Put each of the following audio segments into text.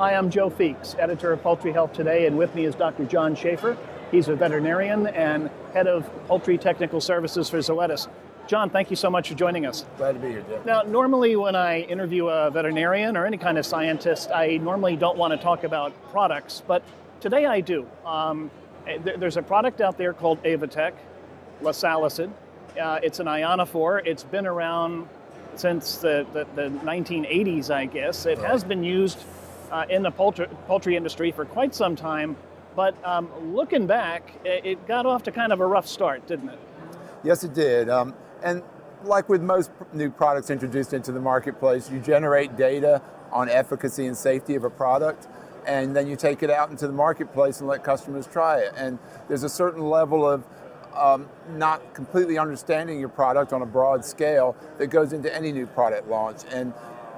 Hi, I'm Joe Feeks, editor of Poultry Health Today, and with me is Dr. Jon Schaeffer. He's a veterinarian and head of Poultry Technical Services for Zoetis. Jon, thank you so much for joining us. Glad to be here, Jeff. Now, normally when I interview a veterinarian or any kind of scientist, I normally don't want to talk about products, but today I do. There's a product out there called Avatec, Lasalocid. It's an ionophore. It's been around since the 1980s, I guess. It has been used in the poultry industry for quite some time, but looking back, it got off to kind of a rough start, didn't it? Yes, it did. And like with most new products introduced into the marketplace, you generate data on efficacy and safety of a product, and then you take it out into the marketplace and let customers try it. And there's a certain level of not completely understanding your product on a broad scale that goes into any new product launch. And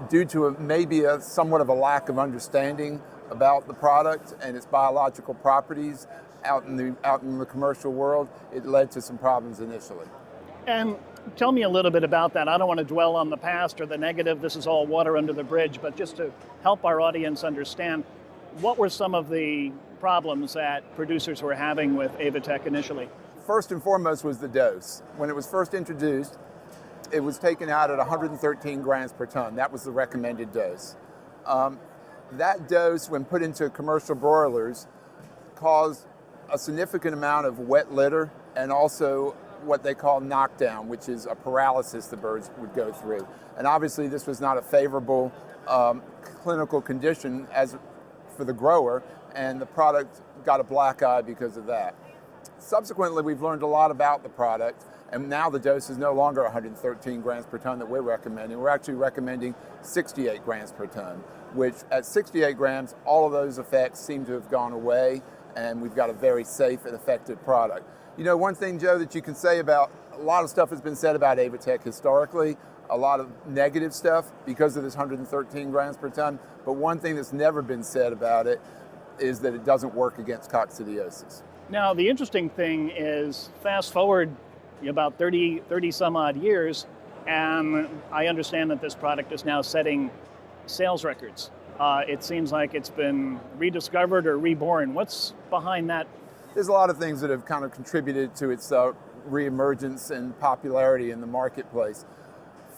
due to maybe somewhat of a lack of understanding about the product and its biological properties out in the commercial world, it led to some problems initially. And tell me a little bit about that. I don't want to dwell on the past or the negative. This is all water under the bridge, but just to help our audience understand, what were some of the problems that producers were having with Avatec initially? First and foremost was the dose. When it was first introduced, it was taken out at 113 grams per ton. That was the recommended dose. That dose, when put into commercial broilers, caused a significant amount of wet litter and also what they call knockdown, which is a paralysis the birds would go through. And obviously this was not a favorable clinical condition for the grower, and the product got a black eye because of that. Subsequently, we've learned a lot about the product, and now the dose is no longer 113 grams per ton that we're recommending. We're actually recommending 68 grams per ton, which at 68 grams, all of those effects seem to have gone away, and we've got a very safe and effective product. You know, one thing, Joe, that you can say about, a lot of stuff has been said about Avatec historically, a lot of negative stuff because of this 113 grams per ton, but one thing that's never been said about it is that it doesn't work against coccidiosis. Now, the interesting thing is, fast forward about 30 some odd years, and I understand that this product is now setting sales records. It seems like it's been rediscovered or reborn. What's behind that? There's a lot of things that have kind of contributed to its reemergence and popularity in the marketplace.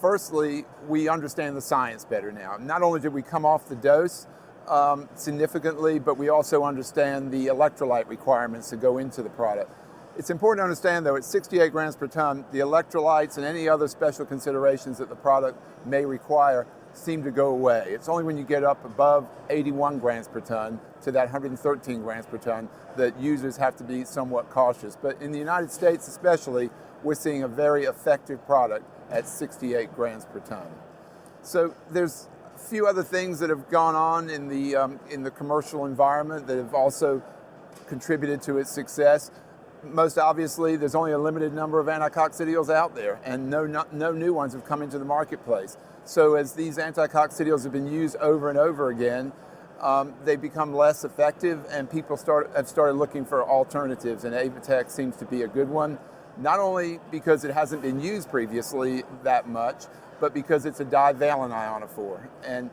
Firstly, we understand the science better now. Not only did we come off the dose significantly, but we also understand the electrolyte requirements that go into the product. It's important to understand, though, at 68 grams per ton, the electrolytes and any other special considerations that the product may require seem to go away. It's only when you get up above 81 grams per ton to that 113 grams per ton that users have to be somewhat cautious. But in the United States especially, we're seeing a very effective product at 68 grams per ton. So there's a few other things that have gone on in the commercial environment that have also contributed to its success. Most obviously, there's only a limited number of anticoccidials out there, and no new ones have come into the marketplace. So as these anticoccidials have been used over and over again, they become less effective, and people have started looking for alternatives, and Avatec seems to be a good one, not only because it hasn't been used previously that much, but because it's a divalent ionophore. And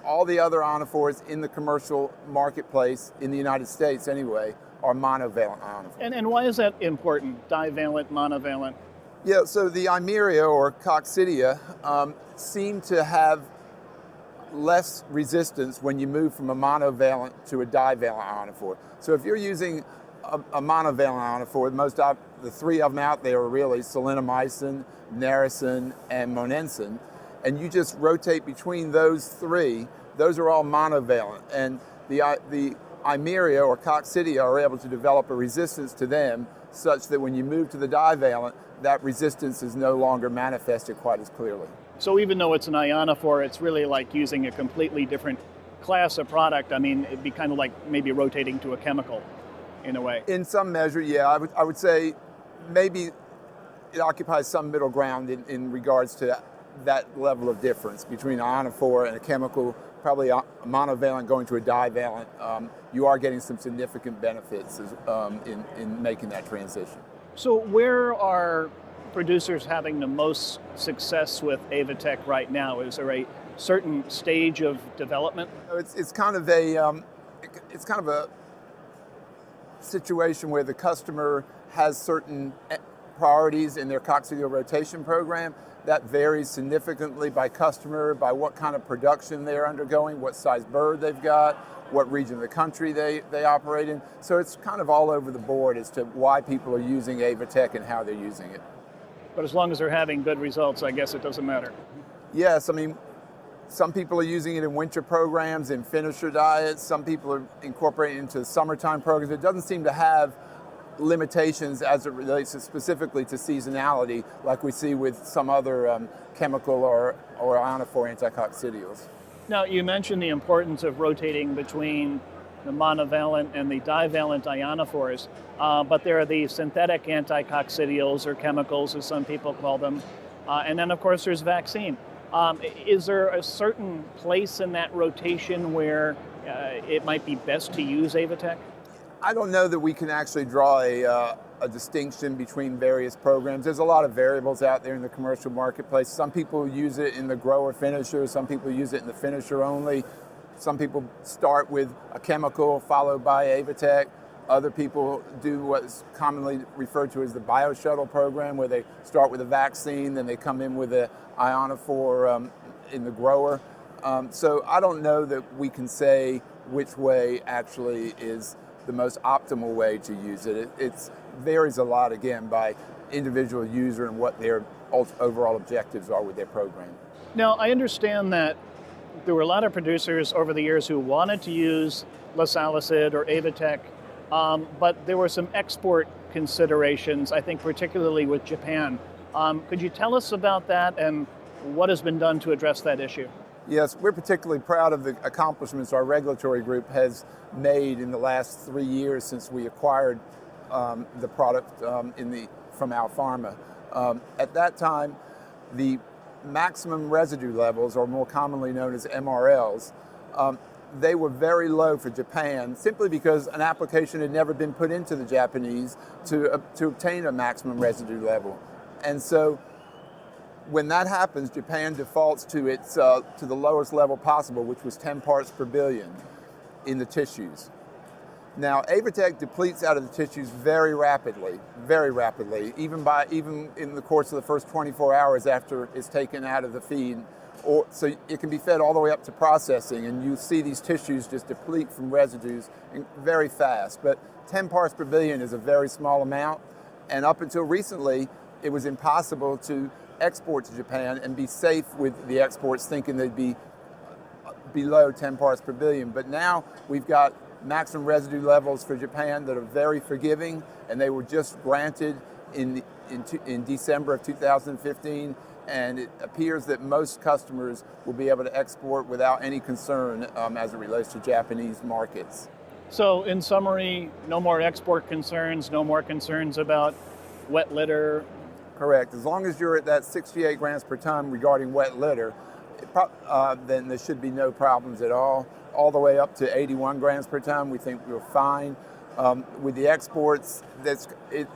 all the other ionophores in the commercial marketplace, in the United States anyway, are monovalent ionophores. And why is that important, divalent, monovalent? Yeah, so the Eimeria or coccidia seem to have less resistance when you move from a monovalent to a divalent ionophore. So if you're using a monovalent ionophore, the three of them out there are really selinomycin, narracin, and monensin, and you just rotate between those three, those are all monovalent. And the Eimeria or coccidia are able to develop a resistance to them such that when you move to the divalent, that resistance is no longer manifested quite as clearly. So even though it's an ionophore, it's really like using a completely different class of product. I mean, it'd be kind of like maybe rotating to a chemical in a way. In some measure, yeah. I would say maybe it occupies some middle ground in regards to that level of difference between an ionophore and a chemical, probably a monovalent going to a divalent. You are getting some significant benefits in making that transition. So where are producers having the most success with Avatec right now? Is there a certain stage of development? It's kind of a situation where the customer has certain priorities in their coccidial rotation program. That varies significantly by customer, by what kind of production they're undergoing, what size bird they've got, what region of the country they operate in. So it's kind of all over the board as to why people are using AvaTech and how they're using it. But as long as they're having good results, I guess it doesn't matter. Yes, I mean, some people are using it in winter programs, in finisher diets. Some people are incorporating it into summertime programs. It doesn't seem to have limitations as it relates specifically to seasonality, like we see with some other chemical or ionophore anticoccidials. Now, you mentioned the importance of rotating between the monovalent and the divalent ionophores, but there are the synthetic anticoccidials, or chemicals as some people call them, and then of course there's vaccine. Is there a certain place in that rotation where it might be best to use AvaTech? I don't know that we can actually draw a distinction between various programs. There's a lot of variables out there in the commercial marketplace. Some people use it in the grower finisher, some people use it in the finisher only. Some people start with a chemical followed by AvaTech. Other people do what's commonly referred to as the bio-shuttle program, where they start with a vaccine, then they come in with an ionophore in the grower. So I don't know that we can say which way actually is the most optimal way to use it. It varies a lot, again, by individual user and what their overall objectives are with their program. Now, I understand that there were a lot of producers over the years who wanted to use Lasalocid or AvaTech, but there were some export considerations, I think particularly with Japan. Could you tell us about that and what has been done to address that issue? Yes, we're particularly proud of the accomplishments our regulatory group has made in the last 3 years since we acquired the product from Alpharma. At that time, the maximum residue levels, or more commonly known as MRLs, they were very low for Japan, simply because an application had never been put into the Japanese to obtain a maximum residue level. And so when that happens, Japan defaults to the lowest level possible, which was 10 parts per billion in the tissues. Now, AvaTech depletes out of the tissues very rapidly, even in the course of the first 24 hours after it's taken out of the feed. So it can be fed all the way up to processing, and you see these tissues just deplete from residues very fast. But 10 parts per billion is a very small amount, and up until recently, it was impossible to export to Japan and be safe with the exports, thinking they'd be below 10 parts per billion. But now we've got maximum residue levels for Japan that are very forgiving, and they were just granted in December of 2015, and it appears that most customers will be able to export without any concern as it relates to Japanese markets. So in summary, no more export concerns, no more concerns about wet litter. Correct. As long as you're at that 68 grams per ton regarding wet litter, then there should be no problems at all. All the way up to 81 grams per ton, we think we're fine. With the exports, it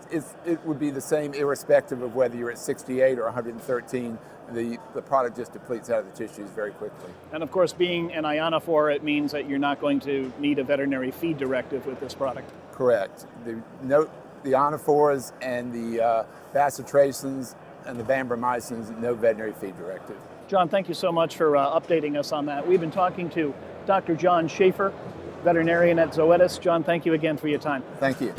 would be the same irrespective of whether you're at 68 or 113. The product just depletes out of the tissues very quickly. And of course, being an ionophore, it means that you're not going to need a veterinary feed directive with this product. Correct. The ionophores and the bacitracins and the bambamycins, no veterinary feed directive. Jon, thank you so much for updating us on that. We've been talking to Dr. Jon Schaeffer, veterinarian at Zoetis. Jon, thank you again for your time. Thank you.